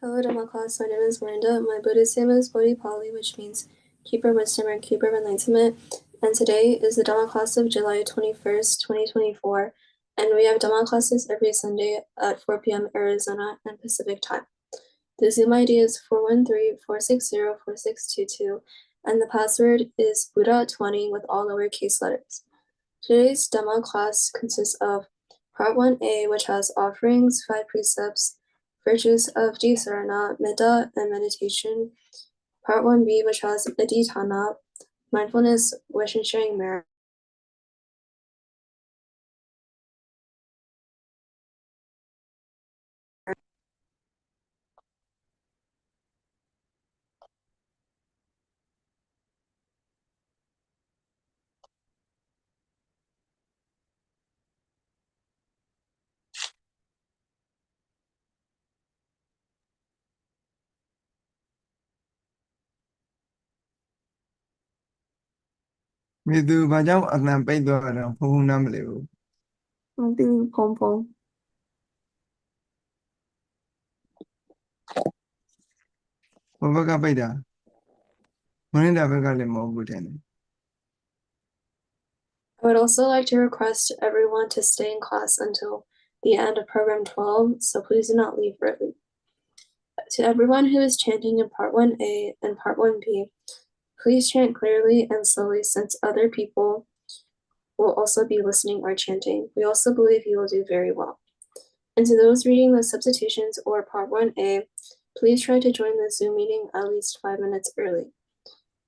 Hello, Dhamma class. My name is Miranda. My Buddhist name is Bodhipali, which means Keeper of Wisdom or Keeper of Enlightenment. And today is the Dhamma class of July 21st, 2024. And we have Dhamma classes every Sunday at 4 p.m. Arizona and Pacific time. The Zoom ID is 413-460-4622, and the password is Buddha20 with all lowercase letters. Today's Dhamma class consists of Part 1a, which has offerings, 5 precepts, virtues of Dhisarana, Metta, and meditation. Part 1b, which has Adhitthana, mindfulness, wish and sharing merit. Midu bajau alam paido ada phunam lewu. Something pom. Baga paida. Maninda baga le mo buten. I would also like to request everyone to stay in class until the end of program 12, so please do not leave early. To everyone who is chanting in Part 1a and Part 1b, please chant clearly and slowly since other people will also be listening or chanting. We also believe you will do very well. And to those reading the substitutions or Part 1a, please try to join the Zoom meeting at least 5 minutes early.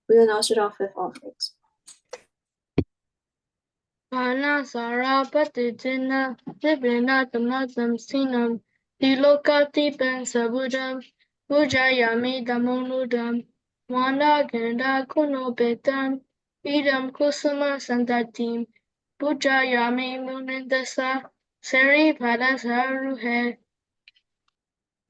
We will now start off with offerings. Ana sarapatitina Vibhina Tamasam Sinam Dilokati Ben Sabudam Ujayami Damonudam Wanda Ganda Kuno Betam Idam Kusuma Santatim Ujayami Munindasa Seri Padasaruhe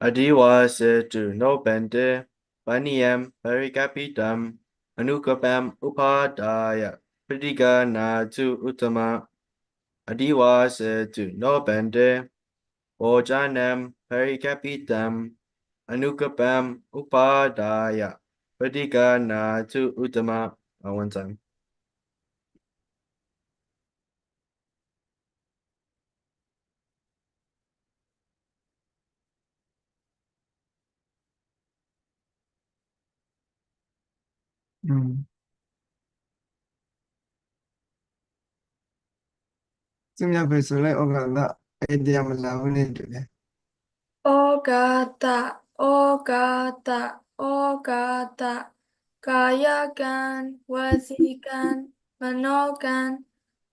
Adivasetu no bente Paniyam Parikapitam Anukapam Upadaya Pradika Natu Uttama Adivasetu no bente Ojanam Parikapitam Anukapam Upadaya Pradika Natu Uttama. One time. Sumya pesole ogala idea malawune dule. Ogata, Ogata, Kayagan, Wazigan, Manogan,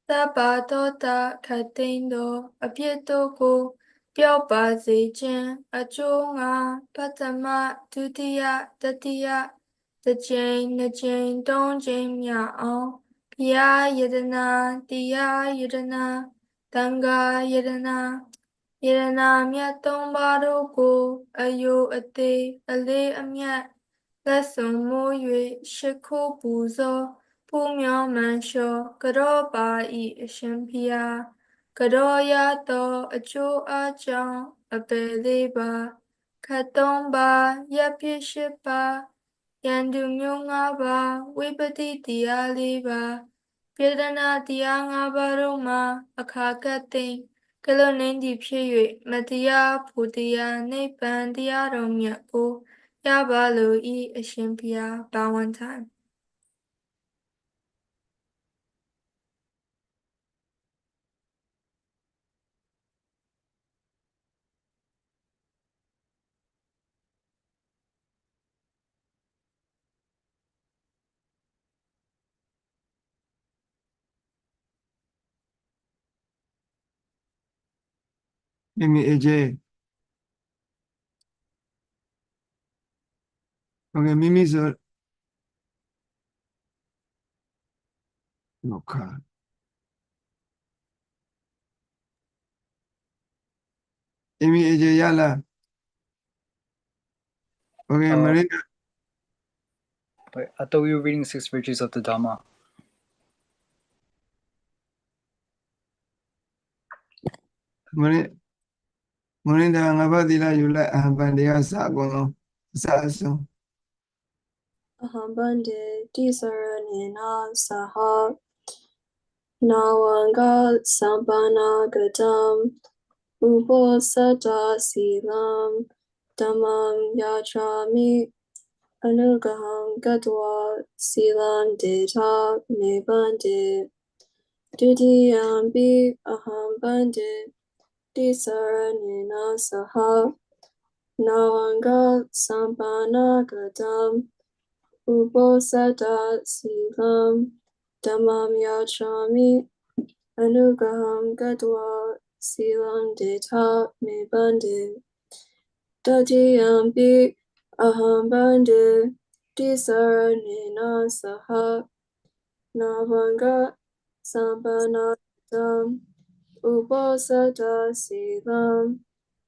Tabatota, Katendo, Apietoko, Piopa Zijan, Achunga, Patama, Tutia, Tatia, the Jane, Don Jane Yao, Pia Yedana, Dia Yedana, Tanga Yedana. Yedana miat tombaro ko ayo ate ale amiat lesson mo yue shiko puzo pumyo mansho karo ba I ashimpia karo ya to acho achang apele ba katomba yapishipa yandu myunga ba wipati diali ba Yedana dianga baroma akakating Kalonendi Pye, Matia, Putia, Nepan, Diaromia, O, Yabalo, E, Ashimpia, Bowen time. Mimi AJ. Okay, Mimi so okay. Mimi AJ yala. Okay, Marinda. Wait, I thought we were reading 6 virtues of the Dhamma. Morinda Ngabadila Yula Abandia Sagono Sasu. Ahambande Disaranina Saha Nawanga Sambana Gadam Ubo Sada Silam Damam Yajami Anugaham Gadwa Silam Dita Mebande Dudiyambi Ahambande Disaranina Saha Nawanga Sambana Gadam Ubo Sada Silam Damam Yachami Anugaham Gadwa Silam Deta Me Bande Dadiyambi Aham Bande Disaranina Saha Navanga Sambana Dam Ubo Sada Silam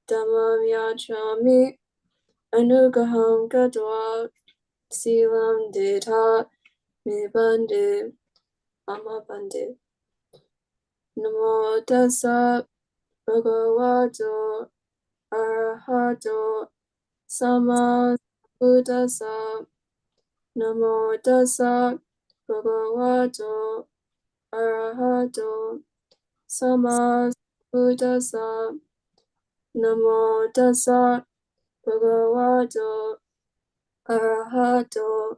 Damam Yachami Anugaham Gadwa Silam Deta Me Bande Ama Bande Namo Tassa Bhagavato Arahato Sama Buddhassa Namo Tassa Bhagavato Arahato Sama Buddhassa Namo Tassa Bhagavato Arahato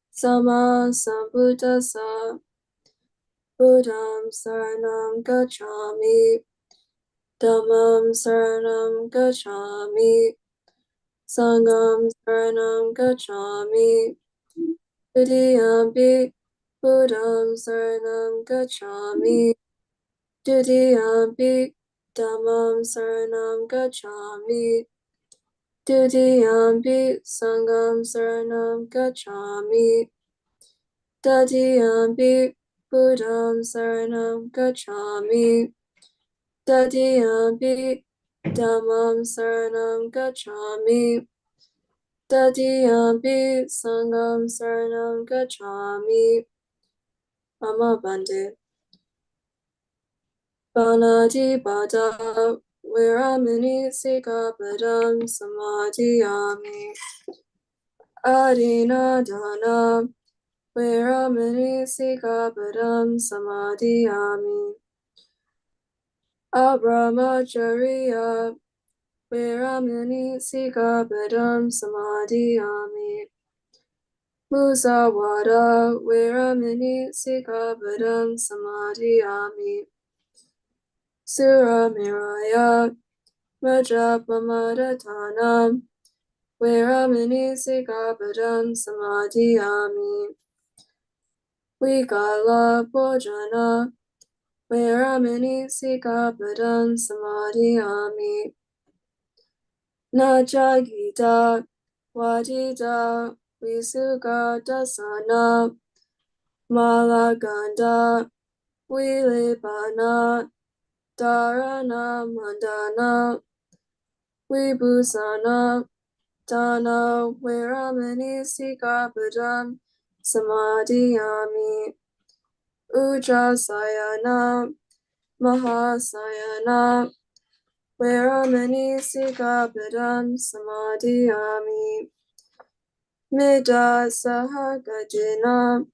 Sama Sambuddhassa Buddham Saranam Gacchami Dhammam Saranam Gacchami Sangam Saranam Gacchami Dudiyampi Buddham Saranam Gacchami Dudiyampi Dhammam Saranam Gacchami Dudiyampi Sangam Saranam Gacchami Dadiyampi Buddham Saranam Gacchami Dadiyampi Dhammam Saranam Gacchami Dadiyampi Sangam Saranam Gacchami Ama Bande Banati Bada Viramani Sikapadam Samadhiyami Adina Dana Viramani Sikapadam Samadhiyami Abramacharya Viramani Sikapadam Samadhiyami Musawada Viramani Sikapadam Samadhiyami Suramiraya Majapamadatana Viramani Sikapadam Samadhiyami Vikala Bhojana Viramani Sikapadam Samadhiyami Nachagita Wadita Visuka Dasana Malaganda Vilipana Dharana Mandana Vibhusana Dana Viramani Sikapadam Samadhiyami Ujjasayana Mahasayana Viramani Sikapadam Samadhiyami Mida Sahagajina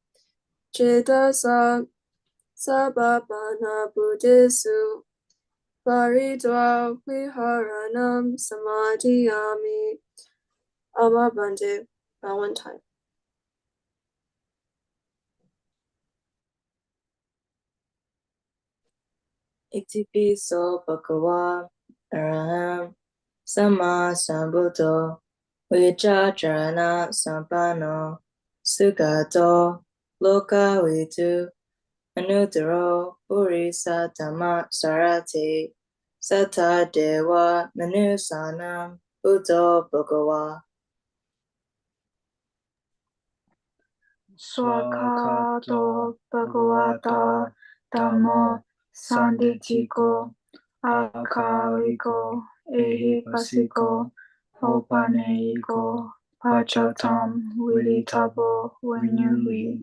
Chetasa Sabapana Buddhisu Paridva Viharanam Samadhiyami Ama Bande Valentine. Itipiso Bhagava Araham Sama Sambuddho Vichacharana Sampano Sugato Loka Vitu Anutaro Purisa Dhamma Sarati Sata Deva Manusanam Buddho Bhagava Swakato Bhagavata Dhammo Sanditiko Akaliko Ehipasiko Opanayiko Pachatam Viditabo Vinyuhi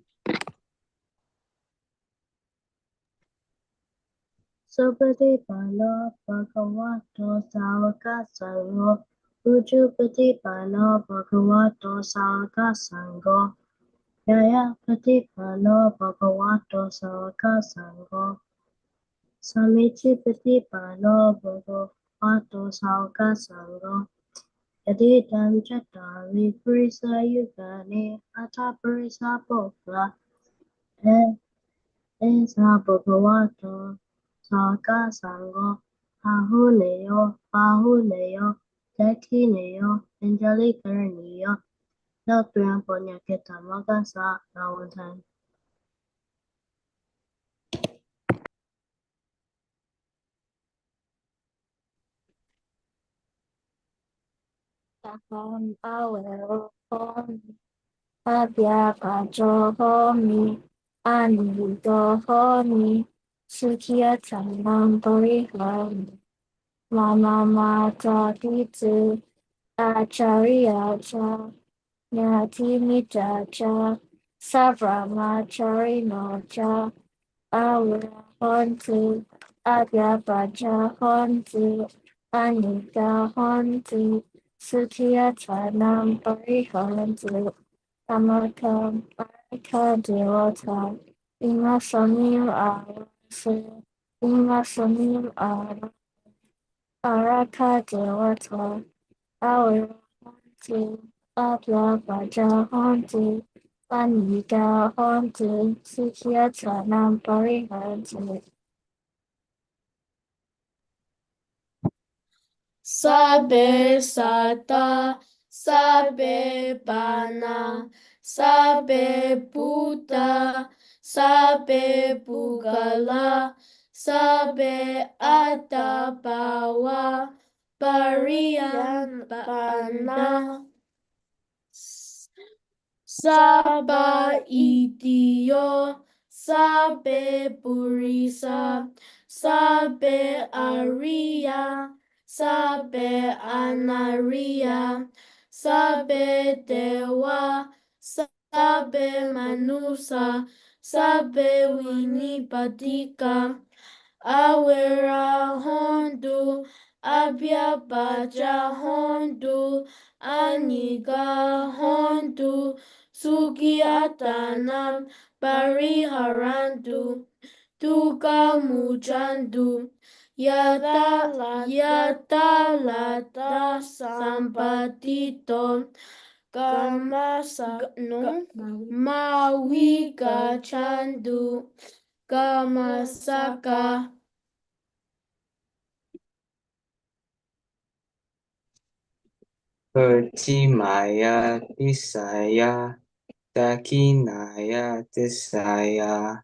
Supatipano Bhagavato Savaka Sango Ujupatipano Bhagavato Savaka Sango Yaya Patipano Bhagavato Savaka Sango Samichipatipano Bhagavato Savaka Sango Yadidam Chatari Purisa Yugani Ata Purisa Bhokla Esa Bhagavato Saka Sango Pahuleyo, Dakileyo, Angelikarniyo, Notram Ponyaketa Magasa Rawantan. Taham awero homi, abya pajo homi, anido homi, sukia tanam homi, mama mata pitu, acharya cha, nyati mita cha, savramacharino cha, awera hontu, abya paja hontu, anika hontu, Sukhiya Tvanam Pariharantu Amakam Arika Devata Ima Samim Arase Ima Samim Araka Devata Awarantu Abya Baja Hantu Anika Hantu Sukhiya Tvanam Pariharantu Sabe sata, sabe bana, sabe buddha, sabe bugala, sabe atabawa, barian bana. Saba idio, sabe burisa, sabe aria, sabe anaria, sabe dewa, sabe manusa, sabe winipatika, awera hondu, abya baja hondu, aniga hondu, Sugiyatanam Pariharantu Duka Mujandu Yatalata Sampatito Kamasano Mawiga Chandu Kamasaka Pertimaya Tisaya Dakinaya Tisaya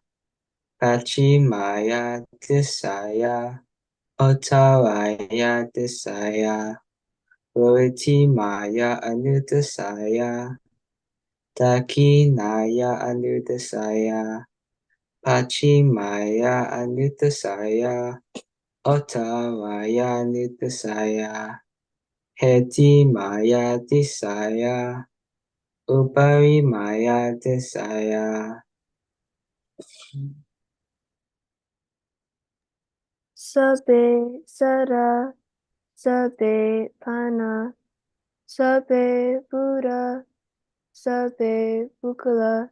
Pachimaya Tisaya Ottavaya Tisaya Rohitimaya Anutasaya Dakinaya Anutasaya Pachimaya Anutasaya Ottavaya Anutasaya Heti Maya Tisaya Upari Maya Tisaya Sabe Sara, Sabe Pana, Sabe Buddha, Sabe Bukala,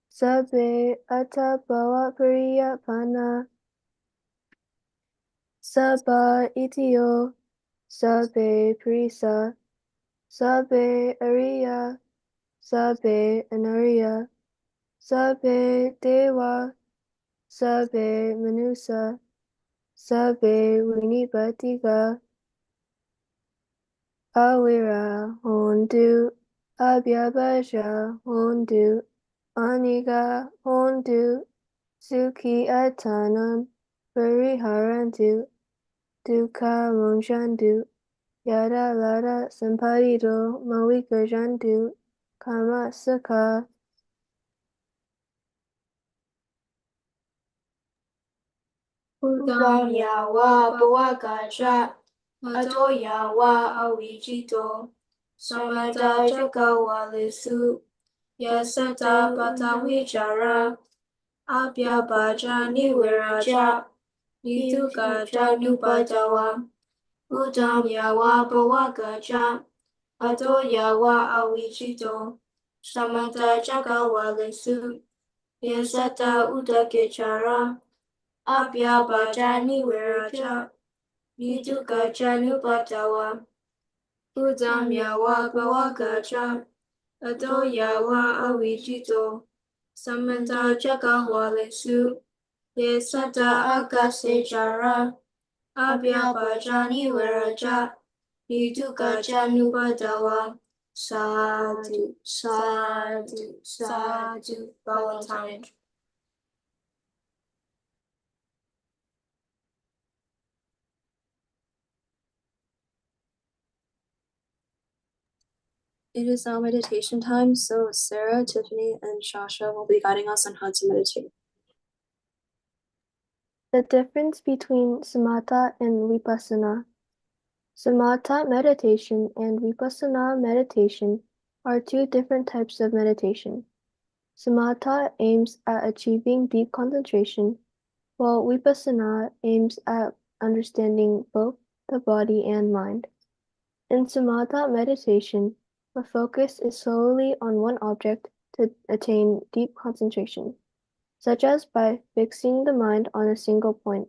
Sabe Atabawa Pariya Pana, Saba Itio, Sabe Prisa, Sabe Ariya, Sabe Anariya, Sabe Dewa, Sabe Manusa, Sabe Winipatika, Awira Hondu, Abhyabhaja Hondu, Aniga Hondu, Suki Atanam, Pariharantu, Dukkha Mokshantu, Yada Lada Sampadido Mawikajantu, Kama Sukha. Udam Yawa Bawagaja Ato Yawa Awijito Samada Jagawalisu Yasata Patawijara Abya Baja Niwiraja Nitukaja nupatawa. Udam yawa bawagaja. Ato yawa awichito. Samanta jagawa lesu. Yasata udakechara. Abya bajani weraja. Nitukaja nupatawa. Udam yawa bawagaja. Ato yawa awichito. Samanta jagawa lesu. Yasata akasejara. Abya bajani weraja. Nitukaja nupatawa. Sadhu, sadhu, sadhu. Valentine. It is now meditation time, so Sarah, Tiffany, and Shasha will be guiding us on how to meditate. The difference between samatha and vipassana. Samatha meditation and vipassana meditation are two different types of meditation. Samatha aims at achieving deep concentration, while vipassana aims at understanding both the body and mind. In samatha meditation, the focus is solely on one object to attain deep concentration, such as by fixing the mind on a single point.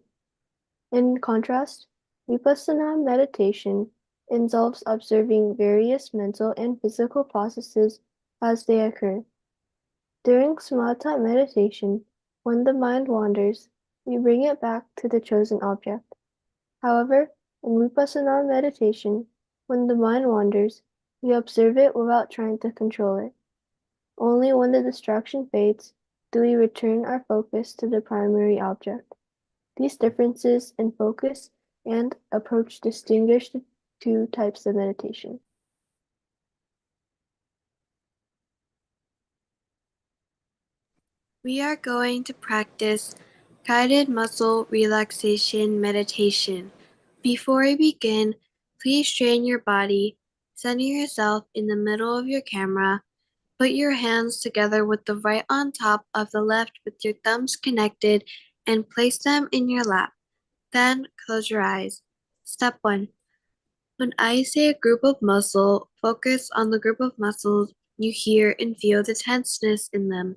In contrast, vipassana meditation involves observing various mental and physical processes as they occur. During samatha meditation, when the mind wanders, we bring it back to the chosen object. However, in vipassana meditation, when the mind wanders, we observe it without trying to control it. Only when the distraction fades do we return our focus to the primary object. These differences in focus and approach distinguish the two types of meditation. We are going to practice guided muscle relaxation meditation. Before we begin, please strain your body, center yourself in the middle of your camera, put your hands together with the right on top of the left with your thumbs connected, and place them in your lap. Then close your eyes. Step 1. When I say a group of muscle, focus on the group of muscles you hear and feel the tenseness in them.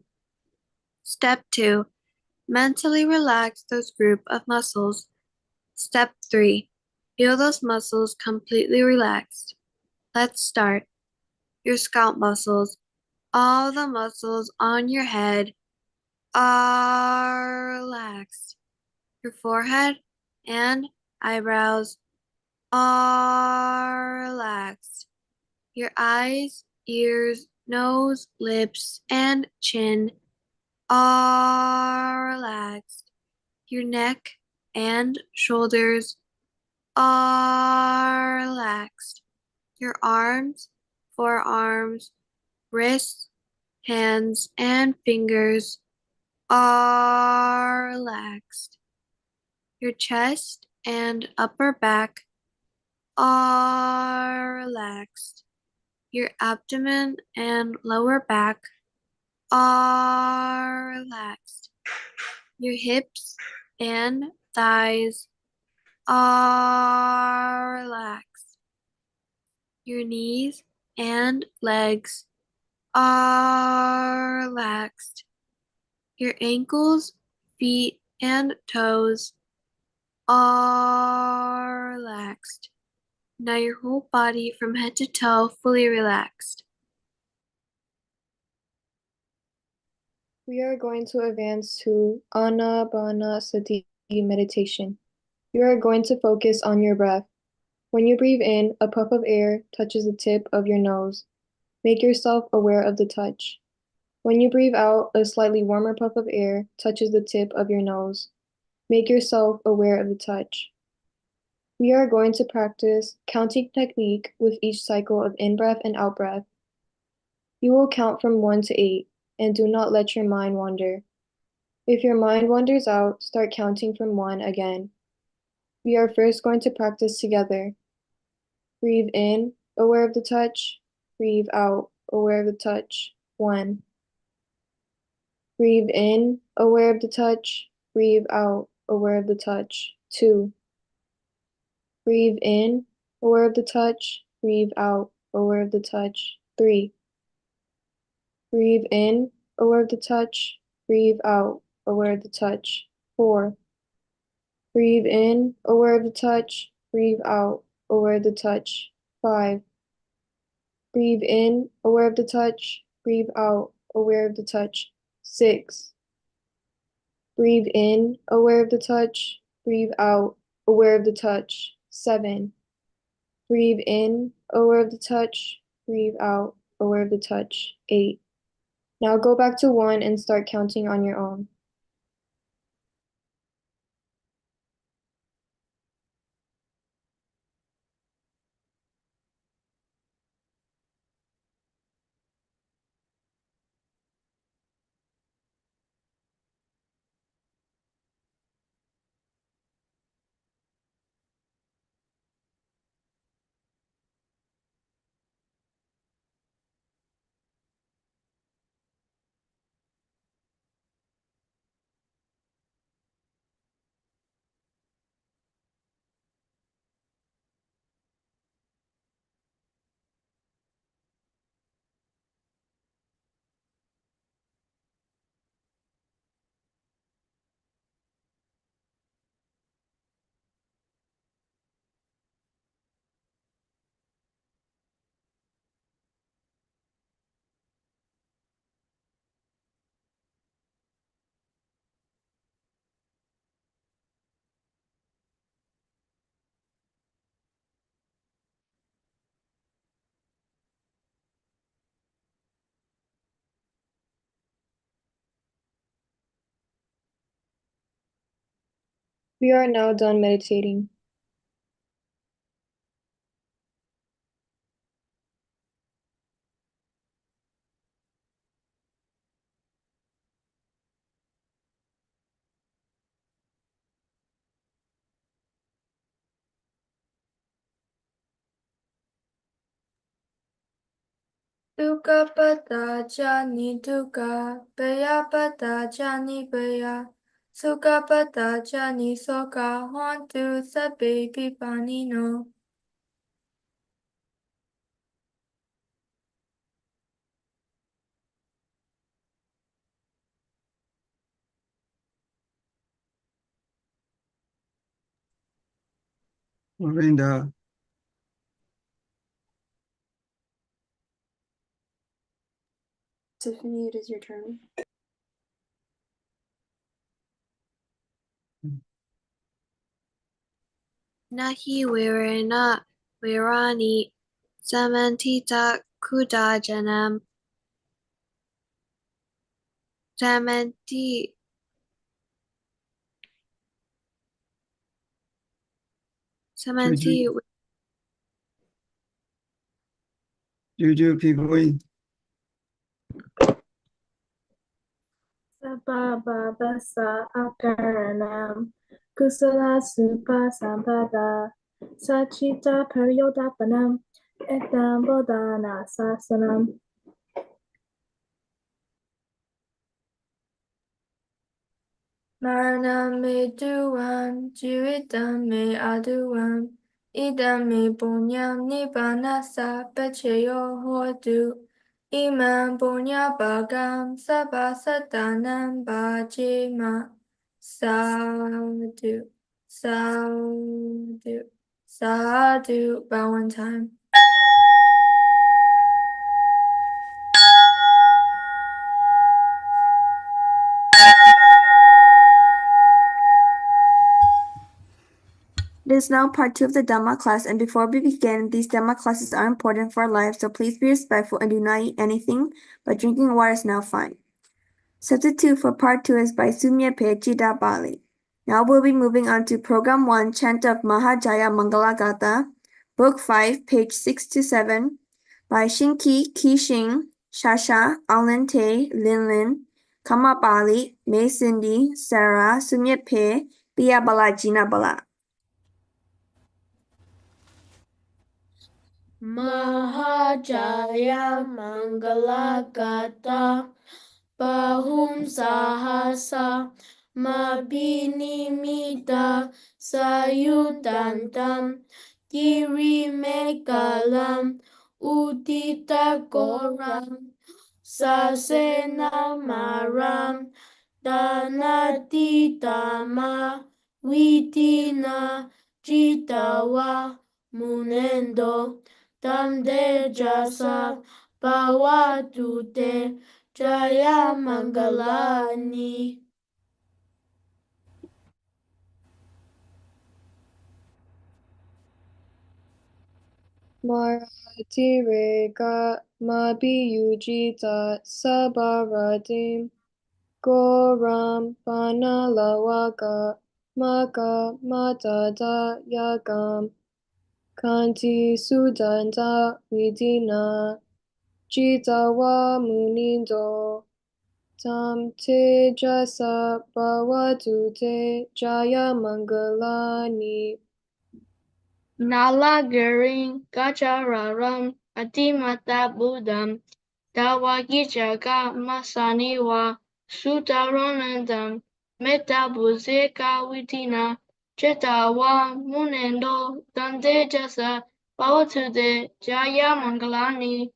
Step 2. Mentally relax those group of muscles. Step 3. Feel those muscles completely relaxed. Let's start. Your scalp muscles. All the muscles on your head are relaxed. Your forehead and eyebrows are relaxed. Your eyes, ears, nose, lips, and chin are relaxed. Your neck and shoulders are relaxed. Your arms, forearms, wrists, hands, and fingers are relaxed. Your chest and upper back are relaxed. Your abdomen and lower back are relaxed. Your hips and thighs are relaxed. Your knees and legs are relaxed. Your ankles, feet, and toes are relaxed. Now your whole body from head to toe fully relaxed. We are going to advance to Anapanasati meditation. You are going to focus on your breath. When you breathe in, a puff of air touches the tip of your nose. Make yourself aware of the touch. When you breathe out, a slightly warmer puff of air touches the tip of your nose. Make yourself aware of the touch. We are going to practice counting technique with each cycle of in-breath and out-breath. You will count from 1 to 8, and do not let your mind wander. If your mind wanders out, start counting from 1 again. We are first going to practice together. Breathe in, aware of the touch. Breathe out, aware of the touch. 1. Breathe in, aware of the touch. Breathe out, aware of the touch. 2. Breathe in, aware of the touch. Breathe out, aware of the touch. 3. Breathe in, aware of the touch. Breathe out, aware of the touch. 4. Breathe in, aware of the touch. Breathe out, aware of the touch. 5. Breathe in, aware of the touch. Breathe out, aware of the touch. 6. Breathe in, aware of the touch. Breathe out, aware of the touch. 7. Breathe in, aware of the touch. Breathe out, aware of the touch. 8. Now go back to 1 and start counting on your own. We are now done meditating. Dukkha pada jani dukkha, baya pada jani baya, sukha pada jani sukha, hontu sabbe pipanino. Linda, Tiffany, it is your turn. Nahi Virana Virani Samantita Kudajanam Samanti Samanti Juju people, Sababasa akaranam, kusala supa sampada, sachita peryodapanam, ekdam bodhana sasanam. Maranam me duam, jivitam me aduam, idam me punyam nibbanasa pachayo hotu, imam punya bhagam sabbasatanam bhajema. Sadhu, sadhu, sadhu. Bow one time. It is now part 2 of the Dhamma class, and before we begin, these Dhamma classes are important for our lives, so please be respectful and do not eat anything, but drinking water is now fine. Substitute for part 2 is by Sumya Pechida Bali. Now we'll be moving on to Program 1, Chant of Mahajaya Mangala Gata, Book 5, page 6 to 7, by Shinki, Kishing, Shasha, Alente, Linlin, Kama Bali, May Cindy, Sarah, Sumya Pe, Bia Bala, Jina Bala. Mahajaya Mangala Gata Bahum Sahasa Mabinimita sayutantam Kirimekalam Uditagoram Sasenamaram Danatitama Vitina Jitawa Munendo Tamde Jasa Pawatute Jaya Mangalani. Maratirega Mabiyujita Sabaradim Goram Panalawaka Maka Matada Yagam Kanti Sudanta Vidina Jitawa Munindo Tam Tejasa Bhavatute Jaya Mangalani. Nalagaring Gajararam Atimata Buddham Dawagijaga Masaniwa Sutaronandam Metabuzeka Witina Chetawa Munendo Dante Jasa Bhavatude Jaya Mangalani.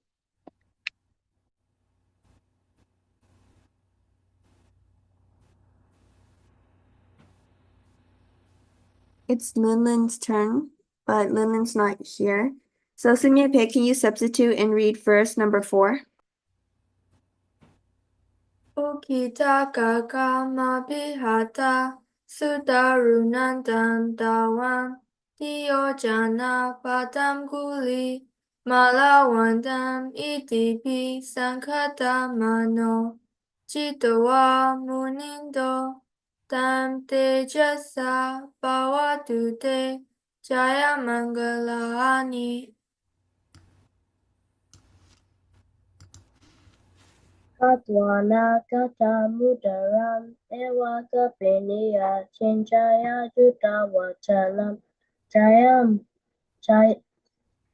It's Linlin's turn, but Linlin's not here. So Sumyepe, can you substitute and read verse number 4? Ukita kakama bihata sudarunandam dawan diojana padam guli malawandam idipi sankata mano jitawa munindo tam tejasa bawatute jaya mangalani. Katwana kata mudaram ewa kapeniya chinjaya juta wachalam jayam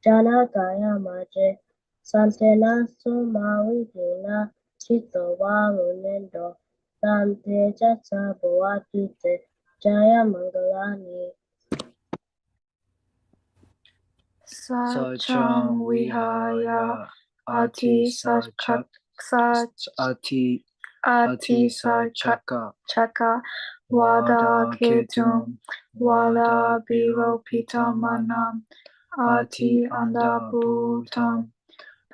janakaya maje santena sumawidina chitowa munendo tante jasa bhavatute jaya mangalani. Sacham Vihaya Ati Sachaka Chaka Vada Ketum Vada Biropitamanam Ati Andabhutam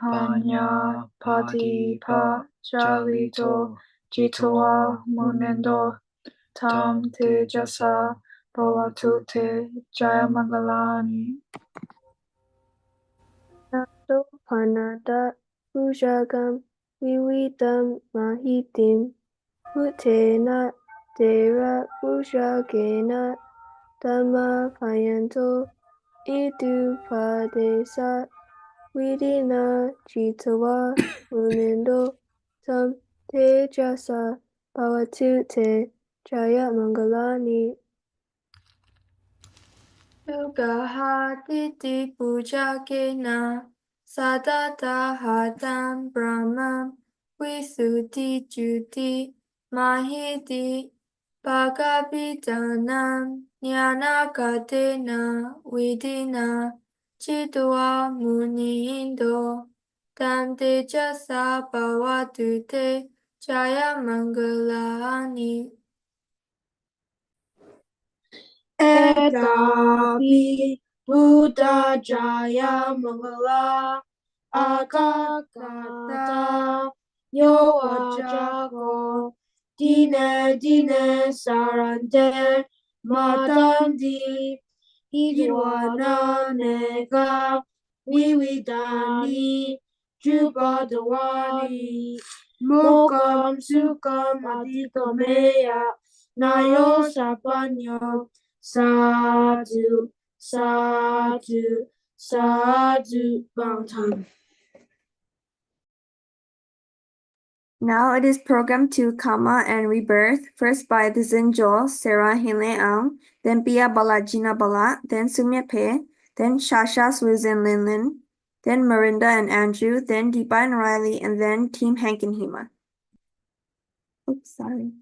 Panya Padipa Jalito Jitwa Munendo Tam Tejasa Bhavatute Jayamangalani. Nando Panada Pujagam Vividam Mahitim Utena Dera Pujagena Dhamma Payanto Idu Padesa Vidina Jitawa Munendo Tam Tejasa Bhavatute Jaya Mangalani. Sugahaditi pujakena sadata hadam brahmam visuddhi juti mahiti bhagavitanam jnanakatena vidina chitwa munindo tam tejasa bhavatute jaya mangalani. Etapi Buddha Jaya Mangala Akakata Yo Ajako Dine Dine Sarante Matandi Idwana Nega Vividani Jupadawani Mokam Sukam Adikameya Nayo Sapanyo Sadhu, sadhu, sadhu, long time. Now it is programmed to Karma and Rebirth, first by the Zinjo, Sarah Hinle Ang, then Pia Balajina Bala, then Sumya Pe, then Shasha Susan Linlin, then Marinda and Andrew, then Deepa and Riley, and then Team Hank and Hema. Oops, sorry.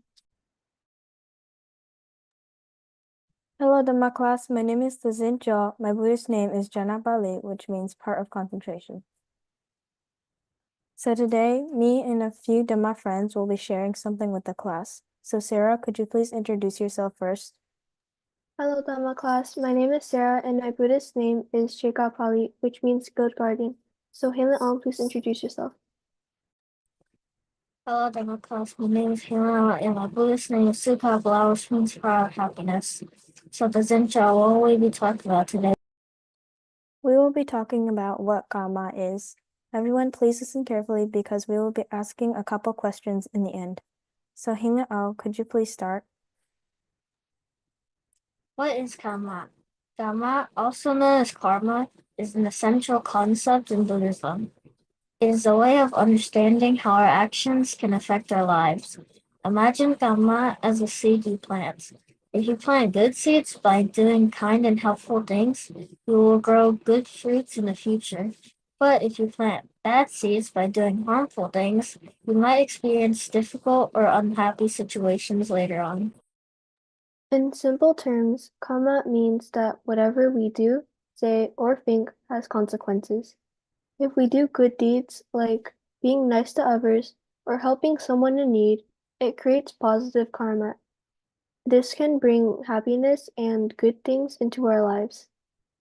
Hello, Dhamma class. My name is Lizin Jo. My Buddhist name is Jana Bali, which means part of concentration. So today, me and a few Dhamma friends will be sharing something with the class. So Sarah, could you please introduce yourself first? Hello, Dhamma class. My name is Sarah, and my Buddhist name is Pali, which means good guardian. So Helen Ong, please introduce yourself. Hello, Dhamma class. My name is Hila, and my Buddhist name is Sukha, which means power of happiness. So the Zencha, what will we be talking about today? We will be talking about what karma is. Everyone, please listen carefully because we will be asking a couple questions in the end. So Hinga Ao, could you please start? What is karma? Dhamma, also known as karma, is an essential concept in Buddhism. It is a way of understanding how our actions can affect our lives. Imagine karma as a seed you plant. If you plant good seeds by doing kind and helpful things, you will grow good fruits in the future. But if you plant bad seeds by doing harmful things, you might experience difficult or unhappy situations later on. In simple terms, karma means that whatever we do, say, or think has consequences. If we do good deeds like being nice to others or helping someone in need, it creates positive karma. This can bring happiness and good things into our lives.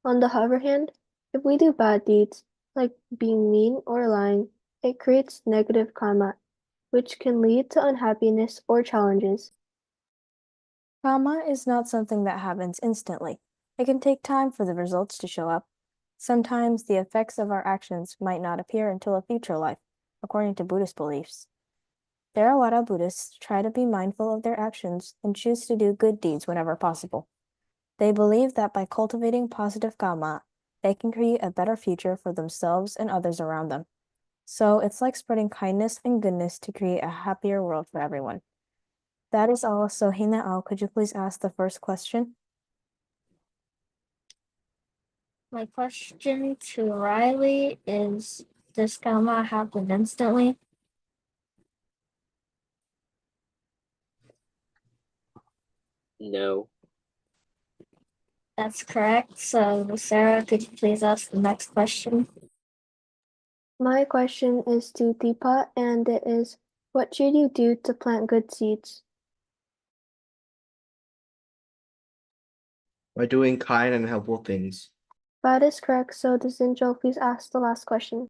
On the other hand, if we do bad deeds, like being mean or lying, it creates negative karma, which can lead to unhappiness or challenges. Karma is not something that happens instantly. It can take time for the results to show up. Sometimes the effects of our actions might not appear until a future life, according to Buddhist beliefs. Theravada Buddhists try to be mindful of their actions and choose to do good deeds whenever possible. They believe that by cultivating positive karma, they can create a better future for themselves and others around them. So it's like spreading kindness and goodness to create a happier world for everyone. That is all. So Hina Ao, could you please ask the first question? My question to Riley is, does karma happen instantly? No. That's correct. So Sarah, could you please ask the next question? My question is to Deepa, and it is, what should you do to plant good seeds? By doing kind and helpful things. That is correct. So Zinjo, please ask the last question.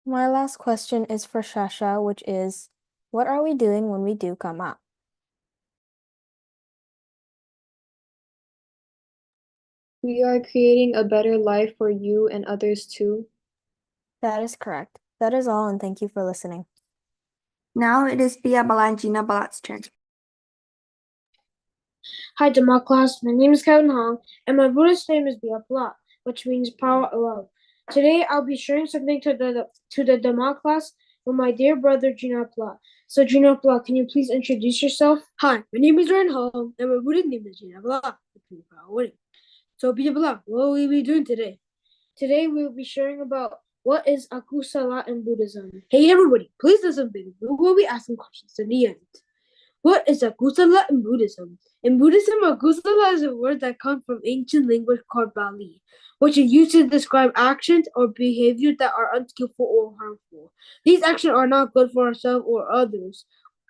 My last question is for Shasha, which is, what are we doing when we do karma? We are creating a better life for you and others too. That is correct. That is all, and thank you for listening. Now it is Pia Bala and Gina Balat's turn. Hi, Dhamma class. My name is Kevin Hong, and my Buddhist name is Biapla, which means power of love. Today, I'll be sharing something to the Dhamma class with my dear brother Gina Pla. So, Gina Pla, can you please introduce yourself? Hi, my name is Ren Hong, and my Buddhist name is Gina Pla. So, Biapla, what will we be doing today? Today, we will be sharing about what is akusala in Buddhism. Hey, everybody, please listen, baby. We will be asking questions in the end. What is akusala in Buddhism? In Buddhism, akusala is a word that comes from ancient language called Bali, which is used to describe actions or behaviors that are unskillful or harmful. These actions are not good for ourselves or others,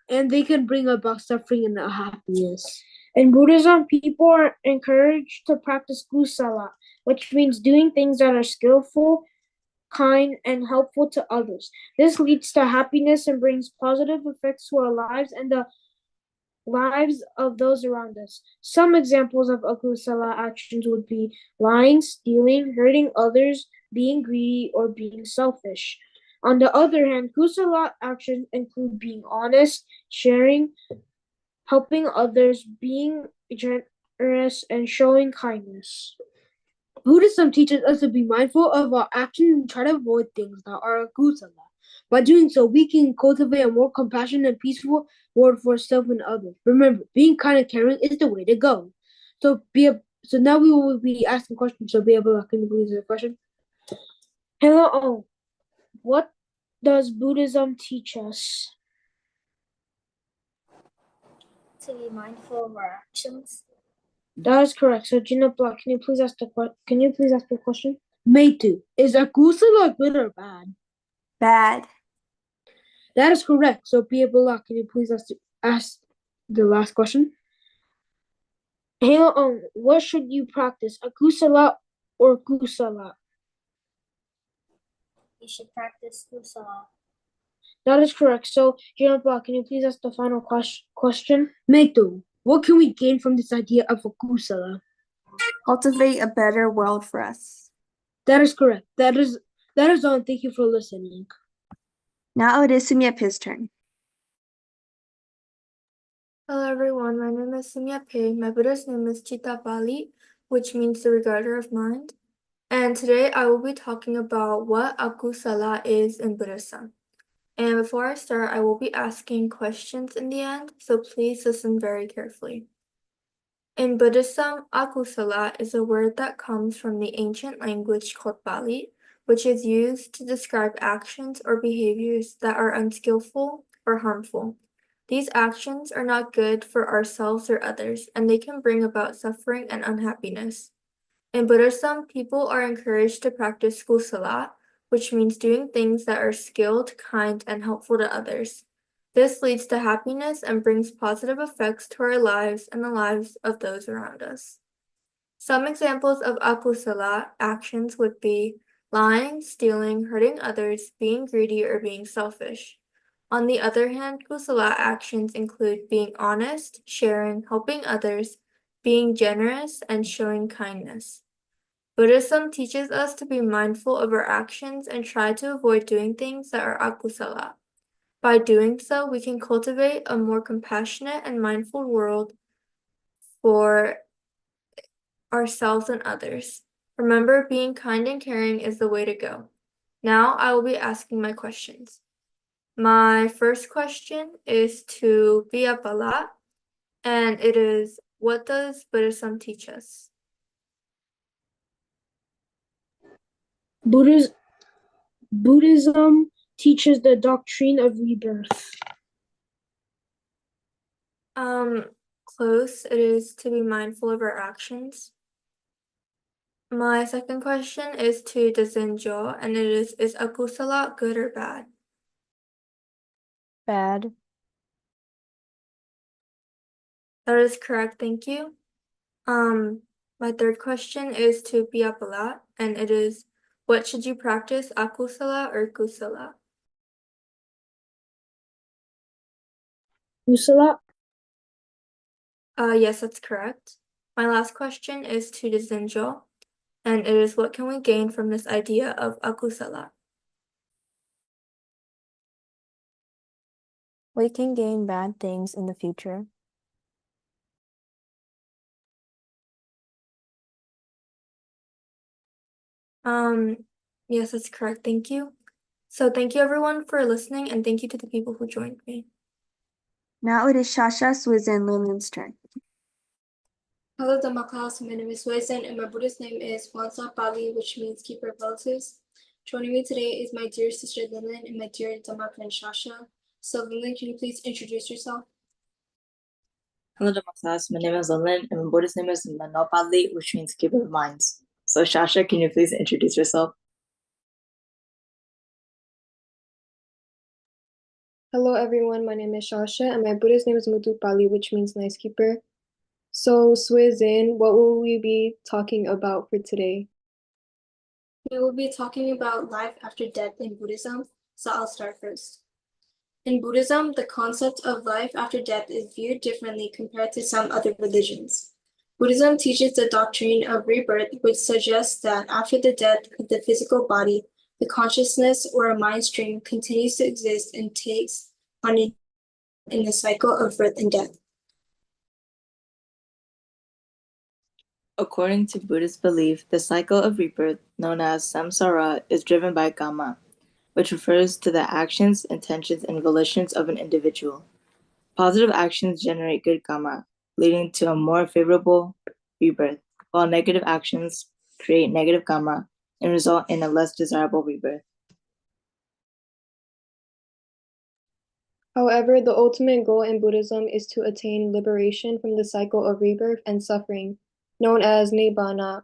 and they can bring about suffering and unhappiness. In Buddhism, people are encouraged to practice kusala, which means doing things that are skillful, kind, and helpful to others. This leads to happiness and brings positive effects to our lives and the lives of those around us. Some examples of akusala actions would be lying, stealing, hurting others, being greedy, or being selfish. On the other hand, kusala actions include being honest, sharing, helping others, being generous, and showing kindness. Buddhism teaches us to be mindful of our actions and try to avoid things that are akusala. By doing so, we can cultivate a more compassionate and peaceful world for ourselves and others. Remember, being kind and caring is the way to go. So now we will be asking questions. So be able to can you please answer the question? Hello, what does Buddhism teach us? To be mindful of our actions. That is correct. So Gina Block, can you please ask your question? Meitu, is akusala good or bad? Bad. That is correct. So Pia Block, can you please ask the last question? Halo, what should you practice, akusala or kusala? You should practice kusala. That is correct. So Gina Block, can you please ask the final question? Meitu, what can we gain from this idea of akusala? Cultivate a better world for us. That is correct. That is all. Thank you for listening. Now it is Sumyap's turn. Hello everyone, my name is Sumyape. My Buddhist name is Chitta Bali, which means the regarder of mind. And today I will be talking about what akusala is in Buddhism. And before I start, I will be asking questions in the end, so please listen very carefully. In Buddhism, akusala is a word that comes from the ancient language called Pali, which is used to describe actions or behaviors that are unskillful or harmful. These actions are not good for ourselves or others, and they can bring about suffering and unhappiness. In Buddhism, people are encouraged to practice kusala, which means doing things that are skilled, kind, and helpful to others. This leads to happiness and brings positive effects to our lives and the lives of those around us. Some examples of akusala actions would be lying, stealing, hurting others, being greedy, or being selfish. On the other hand, kusala actions include being honest, sharing, helping others, being generous, and showing kindness. Buddhism teaches us to be mindful of our actions and try to avoid doing things that are akusala. By doing so, we can cultivate a more compassionate and mindful world for ourselves and others. Remember, being kind and caring is the way to go. Now I will be asking my questions. My first question is to Biyapala, and it is, what does Buddhism teach us? Buddhism teaches the doctrine of rebirth. Close. It is to be mindful of our actions. My second question is to Dazinjo, and it is akusala good or bad? Bad. That is correct, thank you. My third question is to Biyapala, and it is, what should you practice, akusala or kusala? Kusala. Yes, that's correct. My last question is to Dazinjo, and it is, what can we gain from this idea of akusala? We can gain bad things in the future. Yes, that's correct. Thank you. So thank you everyone for listening, and thank you to the people who joined me. Now it is Shasha, Swizz, and Lillian's turn. Hello, Dhamma class. My name is Wesen, and my Buddhist name is Wansa Pali, which means keeper of relatives. Joining me today is my dear sister Lillian and my dear Dhamma friend Shasha. So, Lillian, can you please introduce yourself? Hello, Dhamma class. My name is Lilin, and my Buddhist name is Manopali, which means keeper of minds. So, Shasha, can you please introduce yourself? Hello everyone, my name is Shasha and my Buddhist name is Mutupali, which means nice keeper. So Swizin, what will we be talking about for today? We will be talking about life after death in Buddhism, so I'll start first. In Buddhism, the concept of life after death is viewed differently compared to some other religions. Buddhism teaches the doctrine of rebirth, which suggests that after the death of the physical body, the consciousness or a mind stream continues to exist and takes on in the cycle of birth and death. According to Buddhist belief, the cycle of rebirth, known as samsara, is driven by karma, which refers to the actions, intentions, and volitions of an individual. Positive actions generate good karma, leading to a more favorable rebirth, while negative actions create negative karma and result in a less desirable rebirth. However, the ultimate goal in Buddhism is to attain liberation from the cycle of rebirth and suffering known as Nibbana.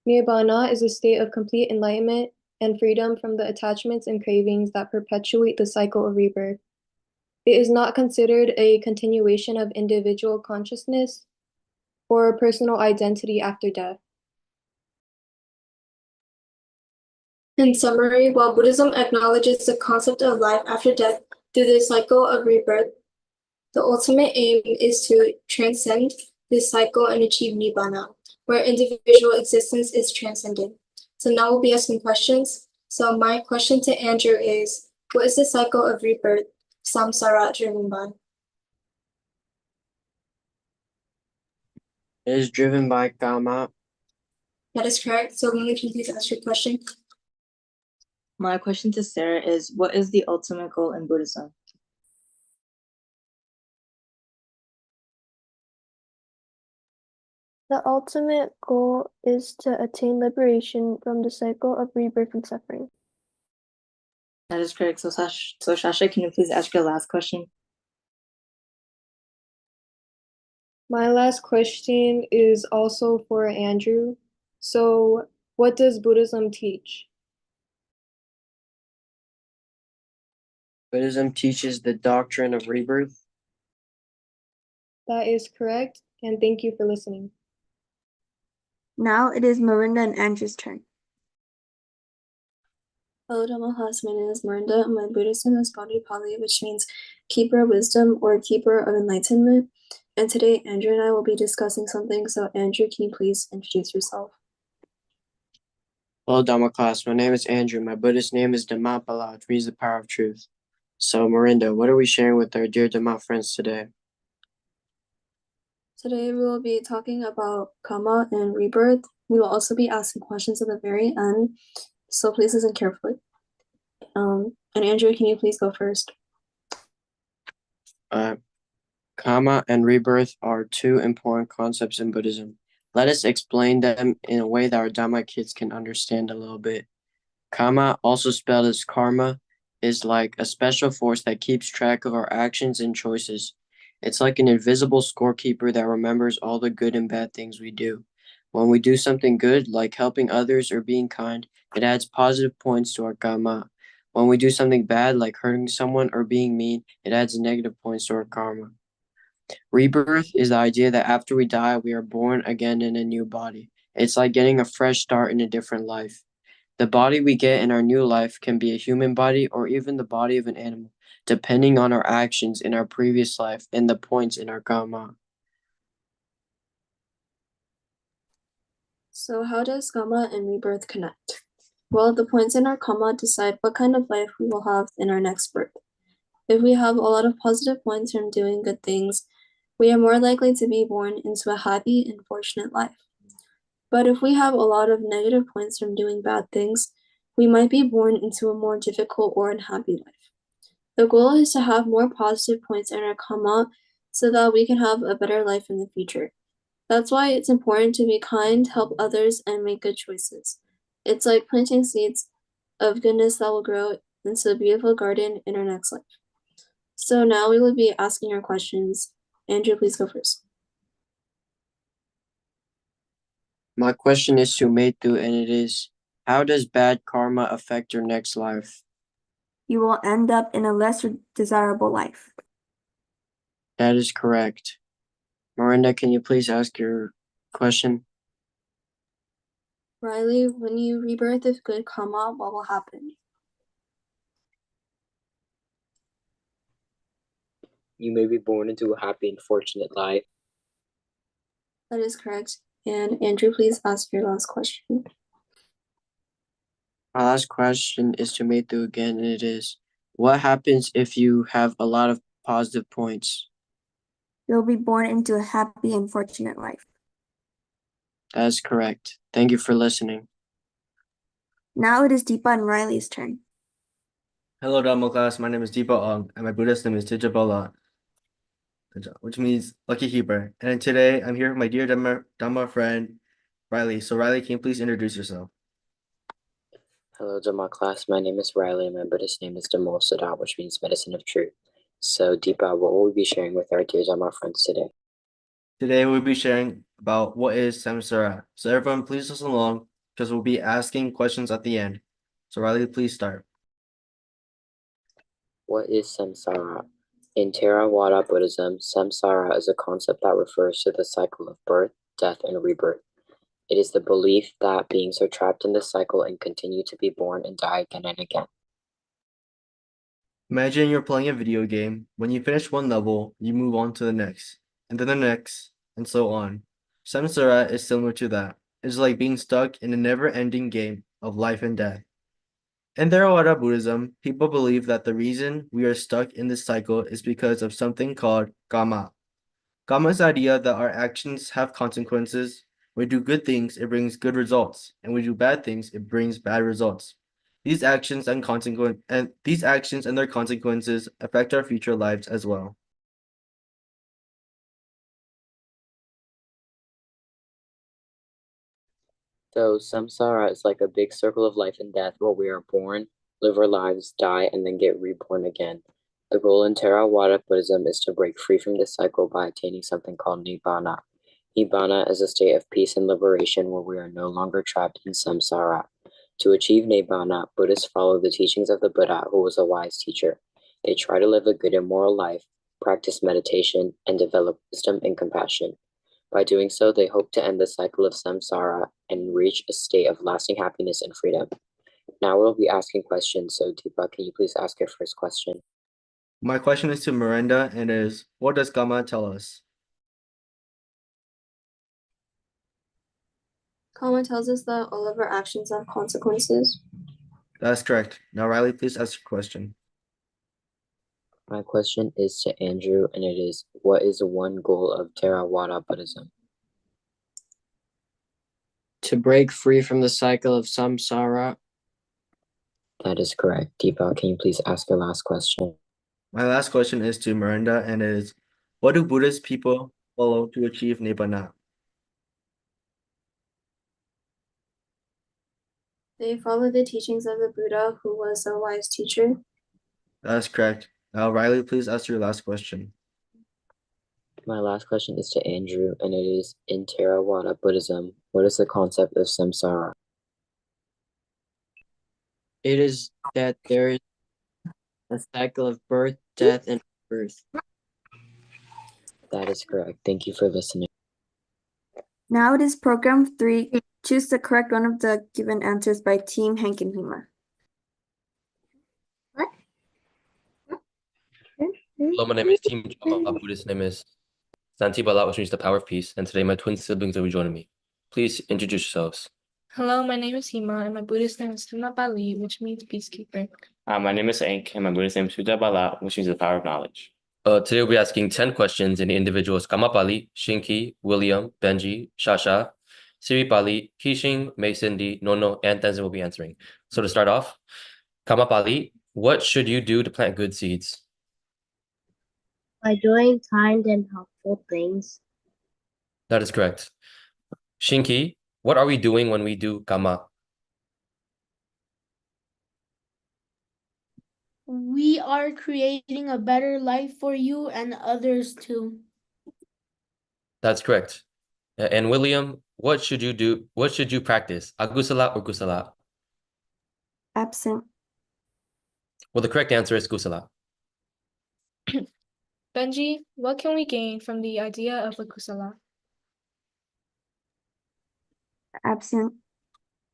Nibbana is a state of complete enlightenment and freedom from the attachments and cravings that perpetuate the cycle of rebirth. It is not considered a continuation of individual consciousness or a personal identity after death. In summary, while Buddhism acknowledges the concept of life after death through the cycle of rebirth, the ultimate aim is to transcend this cycle and achieve Nibbana, where individual existence is transcended. So now we'll be asking questions. So my question to Andrew is, what is the cycle of rebirth, samsara, driven by? It is driven by karma. That is correct. So Lily, can you please ask your question? My question to Sarah is, what is the ultimate goal in Buddhism? The ultimate goal is to attain liberation from the cycle of rebirth and suffering. That is correct. So Shasha, can you please ask your last question? My last question is also for Andrew. So, what does Buddhism teach? Buddhism teaches the doctrine of rebirth. That is correct, and thank you for listening. Now it is Miranda and Andrew's turn. Hello, Dhamma class. My name is Miranda, and my Buddhist name is Pali, which means keeper of wisdom or keeper of enlightenment. And today, Andrew and I will be discussing something. So, Andrew, can you please introduce yourself? Hello, Dhamma class. My name is Andrew. My Buddhist name is Dhamma, which means the power of truth. So, Miranda, what are we sharing with our dear Dhamma friends today? Today, we will be talking about karma and rebirth. We will also be asking questions at the very end. So please listen carefully. And Andrew, can you please go first? Karma and rebirth are two important concepts in Buddhism. Let us explain them in a way that our Dhamma kids can understand a little bit. Karma, also spelled as karma, is like a special force that keeps track of our actions and choices. It's like an invisible scorekeeper that remembers all the good and bad things we do. When we do something good, like helping others or being kind, it adds positive points to our karma. When we do something bad, like hurting someone or being mean, it adds negative points to our karma. Rebirth is the idea that after we die, we are born again in a new body. It's like getting a fresh start in a different life. The body we get in our new life can be a human body or even the body of an animal, depending on our actions in our previous life and the points in our karma. So how does karma and rebirth connect? Well, the points in our karma decide what kind of life we will have in our next birth. If we have a lot of positive points from doing good things, we are more likely to be born into a happy and fortunate life. But if we have a lot of negative points from doing bad things, we might be born into a more difficult or unhappy life. The goal is to have more positive points in our karma so that we can have a better life in the future. That's why it's important to be kind, help others, and make good choices. It's like planting seeds of goodness that will grow into a beautiful garden in our next life. So now we will be asking our questions. Andrew, please go first. My question is to Metu, and it is, how does bad karma affect your next life? You will end up in a less desirable life. That is correct. Miranda, can you please ask your question? Riley, when you rebirth with good karma, what will happen? You may be born into a happy and fortunate life. That is correct. And Andrew, please ask your last question. My last question is to Metu again, and it is, what happens if you have a lot of positive points? You'll be born into a happy and fortunate life. That is correct. Thank you for listening. Now it is Deepa and Riley's turn. Hello, Dhamma class. My name is Deepa Ong, and my Buddhist name is Tijabala, which means lucky keeper. And today I'm here with my dear Dhamma friend, Riley. So Riley, can you please introduce yourself? Hello, Dhamma class. My name is Riley, and my Buddhist name is Dhammo Sada, which means medicine of truth. So, Deepa, what will we be sharing with our dear Dhamma friends today? Today we'll be sharing about what is samsara. So everyone, please listen along because we'll be asking questions at the end. So Riley, please start. What is samsara? In Theravada Buddhism, samsara is a concept that refers to the cycle of birth, death, and rebirth. It is the belief that beings are trapped in this cycle and continue to be born and die again and again. Imagine you're playing a video game. When you finish one level, you move on to the next, and then the next, and so on. Samsara is similar to that. It's like being stuck in a never-ending game of life and death. In Theravada Buddhism, people believe that the reason we are stuck in this cycle is because of something called karma. Karma is the idea that our actions have consequences. When we do good things, it brings good results, and when we do bad things, it brings bad results. These actions and their consequences affect our future lives as well. So samsara is like a big circle of life and death where we are born, live our lives, die, and then get reborn again. The goal in Theravada Buddhism is to break free from this cycle by attaining something called nibbana. Nibbana is a state of peace and liberation where we are no longer trapped in samsara. To achieve nibbana, Buddhists follow the teachings of the Buddha, who was a wise teacher. They try to live a good and moral life, practice meditation, and develop wisdom and compassion. By doing so, they hope to end the cycle of samsara and reach a state of lasting happiness and freedom. Now we'll be asking questions, so Deepa, can you please ask your first question? My question is to Miranda and is, what does karma tell us? Karma tells us that all of our actions have consequences. That's correct. Now Riley, please ask your question. My question is to Andrew, and it is, what is one goal of Theravada Buddhism? To break free from the cycle of samsara. That is correct. Deepa, can you please ask your last question? My last question is to Miranda and is, what do Buddhist people follow to achieve nibbana? They follow the teachings of the Buddha, who was a wise teacher. That's correct. Now Riley, please ask your last question. My last question is to Andrew, and it is, in Theravada Buddhism, what is the concept of samsara? It is that there is a cycle of birth, death, and rebirth. That is correct. Thank you for listening. Now it is program 3. Choose the correct one of the given answers by Team Hank and Hema. Hello, my name is Team Dhamma. Buddhist name is Santi Bala, which means the power of peace. And today my twin siblings will be joining me. Please introduce yourselves. Hello, my name is Hema, and my Buddhist name is Tuna Bali, which means peacekeeper. My name is Ank, and my Buddhist name is Sudha Bala, which means the power of knowledge. Today we'll be asking 10 questions in the individuals Kamapali, Shinki, William, Benji, Shasha, Siripali, Kishing, Mason, Nono, and Tenzin will be answering. So to start off, Kamapali, what should you do to plant good seeds? By doing kind and helpful things. That is correct. Shinki, what are we doing when we do Kama? We are creating a better life for you and others too. That's correct. And William, what should you do? What should you practice? Agusala or Kusala? Absent. Well, the correct answer is Kusala. Benji, what can we gain from the idea of a kusala? Absent.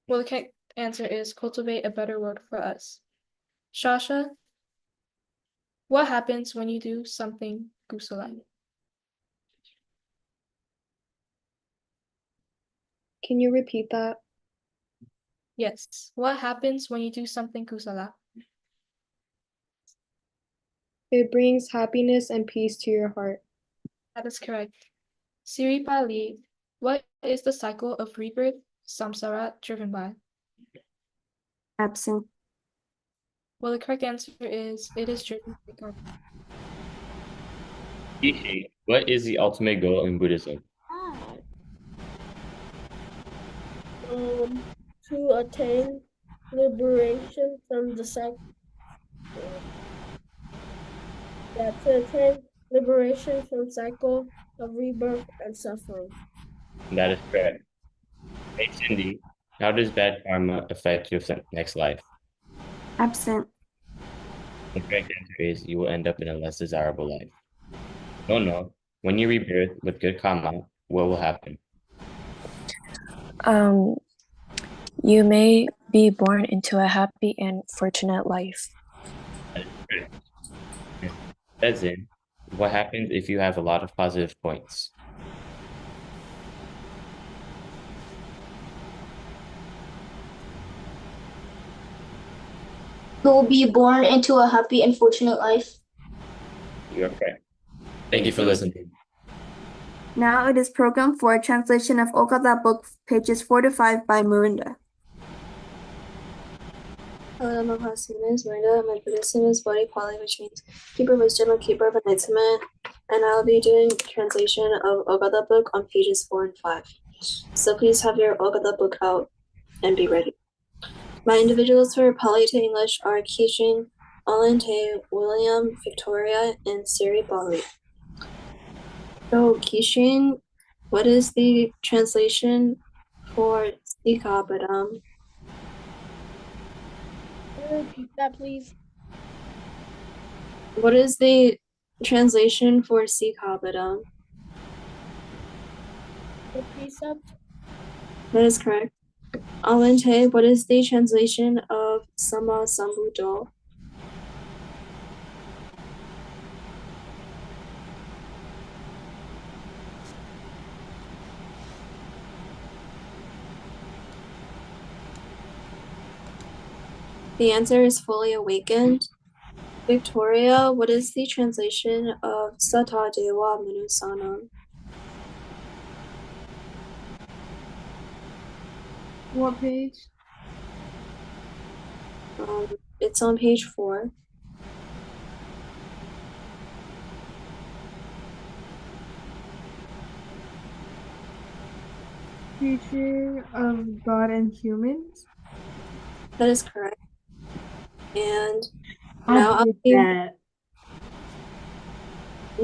Well, the correct answer is cultivate a better world for us. Shasha, what happens when you do something kusala? Can you repeat that? Yes. What happens when you do something kusala? It brings happiness and peace to your heart. That is correct. Siripali, what is the cycle of rebirth, samsara, driven by? Absent. Well, the correct answer is it is driven by karma. Ishi, what is the ultimate goal in Buddhism? To attain liberation from the cycle. To attain liberation from cycle of rebirth and suffering. That is correct. Hey, Cindy, how does bad karma affect your next life? Absent. The correct answer is you will end up in a less desirable life. No, no. When you rebirth with good karma, what will happen? You may be born into a happy and fortunate life. That is correct. As in, what happens if you have a lot of positive points? You will be born into a happy and fortunate life. You are correct. Thank you for listening. Now it is program 4, translation of Okada book, pages 4 to 5 by Mirinda. Hello, my class name is Miranda. My Buddhist name is Bodhipali, which means keeper of wisdom and keeper of enlightenment. And I'll be doing translation of Okada book on pages 4 and 5. So please have your Okada book out and be ready. My individuals for Pali to English are Kishin, Alante, William, Victoria, and Siri Bali. So Kishin, what is the translation for Sikabadam? Repeat that, please. What is the translation for Sikabadam? The precept. That is correct. Alente, what is the translation of Sama Sambuddho? The answer is fully awakened. Victoria, what is the translation of Sata Dewa Manusanam? What page? It's on page 4. Teaching of God and humans. That is correct. And Now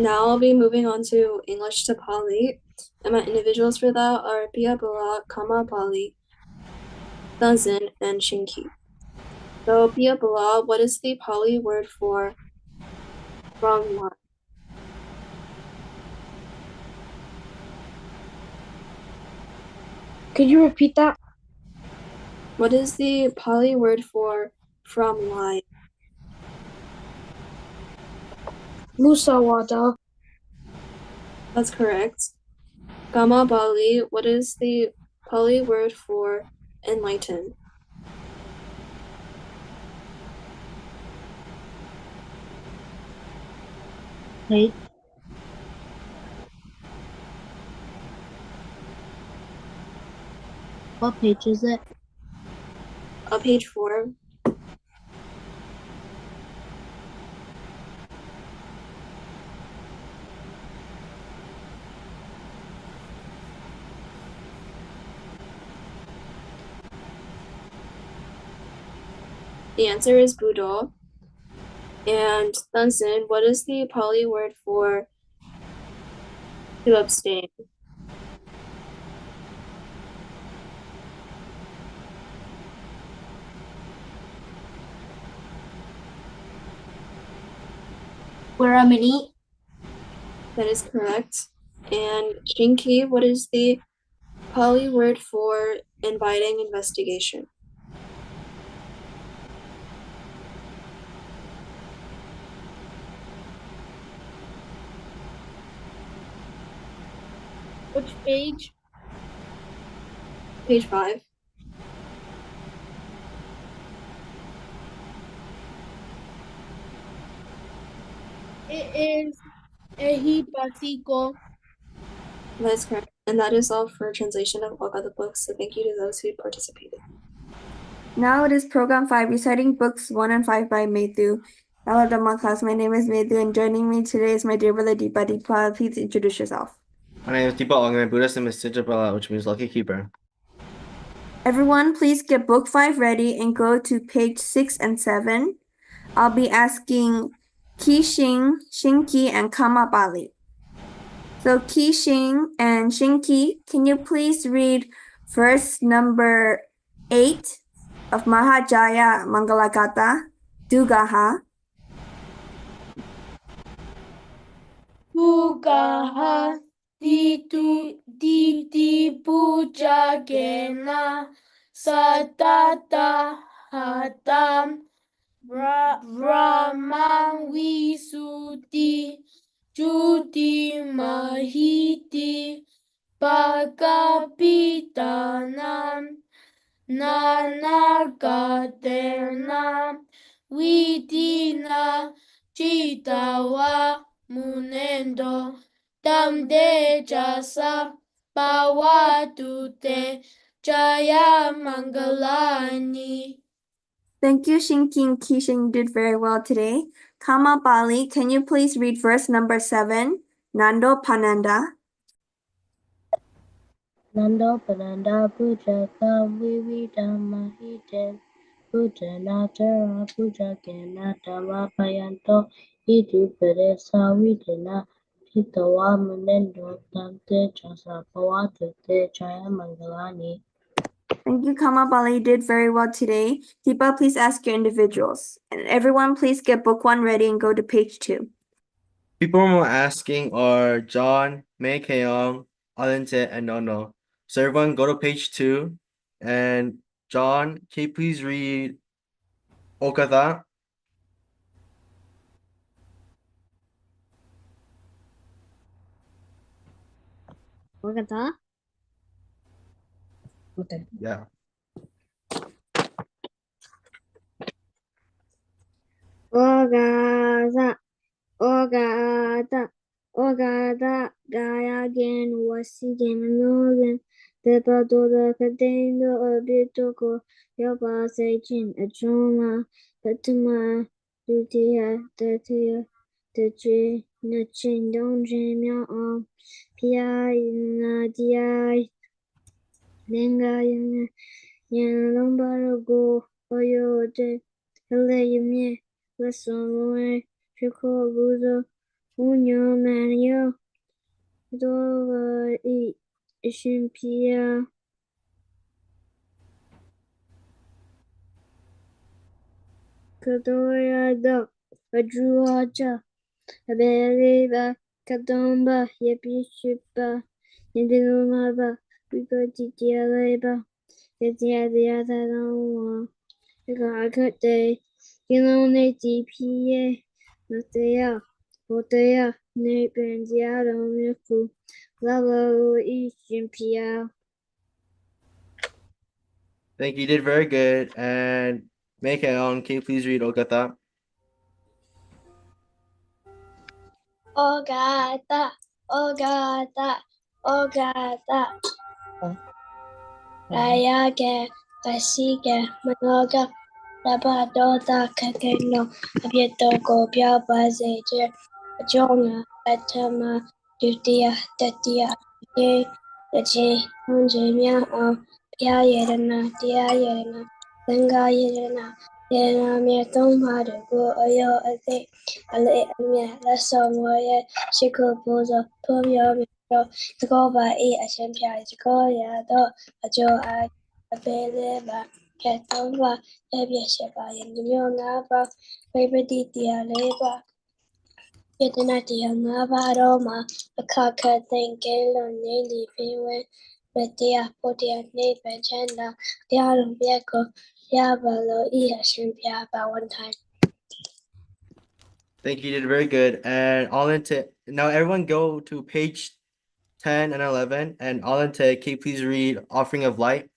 I'll be moving on to English to Pali. And my individuals for that are Biyabala, Kama Pali, Danzin, and Shinki. So Biyabala, what is the Pali word for from what? Could you repeat that? What is the Pali word for from lie? Musawada. That's correct. Gama Bali, what is the Pali word for enlighten? Page. What page is it? Page 4. The answer is Buddha. And Danzin, what is the Pali word for to abstain? Waramini. That is correct. And Shinki, what is the Pali word for inviting investigation? Which page? Page 5. It is Ehi Basiko. That is correct. And that is all for translation of all other books. So thank you to those who participated. Now it is program 5, reciting books 1 and 5 by Matthew. Hello, Dhamma class. My name is Matthew, and joining me today is my dear brother Deepa. Deepa, please introduce yourself. My name is Deepa Ong, and my Buddhist name is Tijabala, which means lucky keeper. Everyone, please get book 5 ready and go to page 6 and 7. I'll be asking Kishin, Shinki, and Kama Bali. So Qixing and Shinki, can you please read verse number 8 of Mahajaya Mangalakata, Dugaha? Dugaha Diti Puja Gena Satata Hatam Brahman Visuti Juti Mahiti Pagapitanam Nanakaterna Vidina Chitawa Munendo Tamde Jasa Pawatute Jaya Mangalani. Thank you, Shinki and Qixing. You did very well today. Kama Bali, can you please read verse number 7, Nando Pananda? Nando Pananda Puja Kam Vividama Hiten Puja Natara Puja Kena Dhamma Payanto Hidu Peresa Vidina Hitawa Munendo Tamte Jasa Pawatute Jaya Mangalani. Thank you, Kama Bali. You did very well today. Deepa, please ask your individuals. And everyone, please get book 1 ready and go to page 2. People who are asking are John, May Keong, Alente, and Nono. So everyone go to page 2. And John, can you please read Okatha? Okatha? Yeah. Ogada Gayagen Wasigen Logan the Padoda Cadendo Obitoko Yoba Sejin Ajoma Patuma Dutia Tatia Tachi Nachin Don Jamia Pia Nadia Lenga Yan Lombarago Oyote Hele Yumye Lesson Chico Buzo Unyo Manio Dova Ishimpia Kadoya Da Ajuaja Abeliba Kadomba Yapishipa Yendilumaba Bigotitialeba Yetiadiatadama Kakate Gilone DPA Natea Botea Nebendiado Miku Lalo Ishimpia. Thank you. You did very good. And May Keong, can you please read Okatha? Ogata, Ogata, Ogata. Rayage, Kasige, Manoga, Labadota, Kakeno, Abietoko, Piabazeje, Jonga, Atama, Judia, Tatia, Ye, the J, Onjamia, Pia Yerena, Dia Yerena, Lenga Yerena, Yerena, Mirton, Madago, Oyo, Ade, Ale, Amia, Lasso, Moya, Chico, Bozo, Pumio, to go by a champion, to go, yeah, ajo a abeleba ketova ebiesheba yanyongaba baby leba yetenati ngaba roma akaka tenkelo neli piwe betia potia ne benchenda dialo bieko yabalo iya shimpia by one time. Thank you. You did very good. And Alente, now everyone go to page 10 and 11. And Alente, can you please read Offering of Light?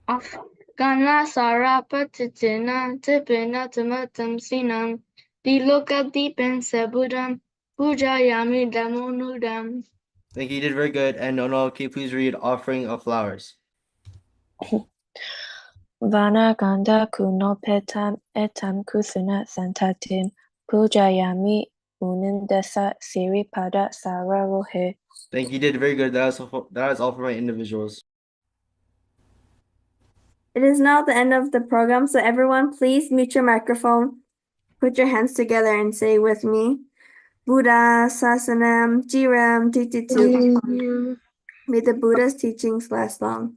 Afgana Sarapa Titina Tipina Timatam Sinam Diloka Deepan Sebudam Puja Yami Damonudam. Thank you. You did very good. And Nono, can you please read Offering of Flowers? Vana ganda kuno petam etam kusuna santatim pujayami unindasa siri pada sararohe. Thank you. You did very good. That is all for my individuals. It is now the end of the program, so everyone please mute your microphone. Put your hands together and say with me, Buddha Sasanam Jiram Tititu. May the Buddha's teachings last long.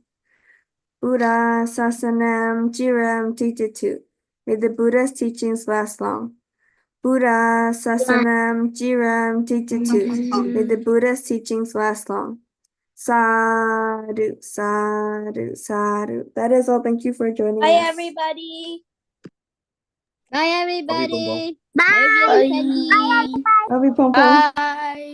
Buddha Sasanam Jiram Tititu. May the Buddha's teachings last long. Buddha Sasanam Jiram Tititu. May the Buddha's teachings last long. Sadhu, sadhu, sadhu. That is all. Thank you for joining Bye, us. everybody. Bye, everybody. Bye. Bye. Bye, Pom Pom. Bye.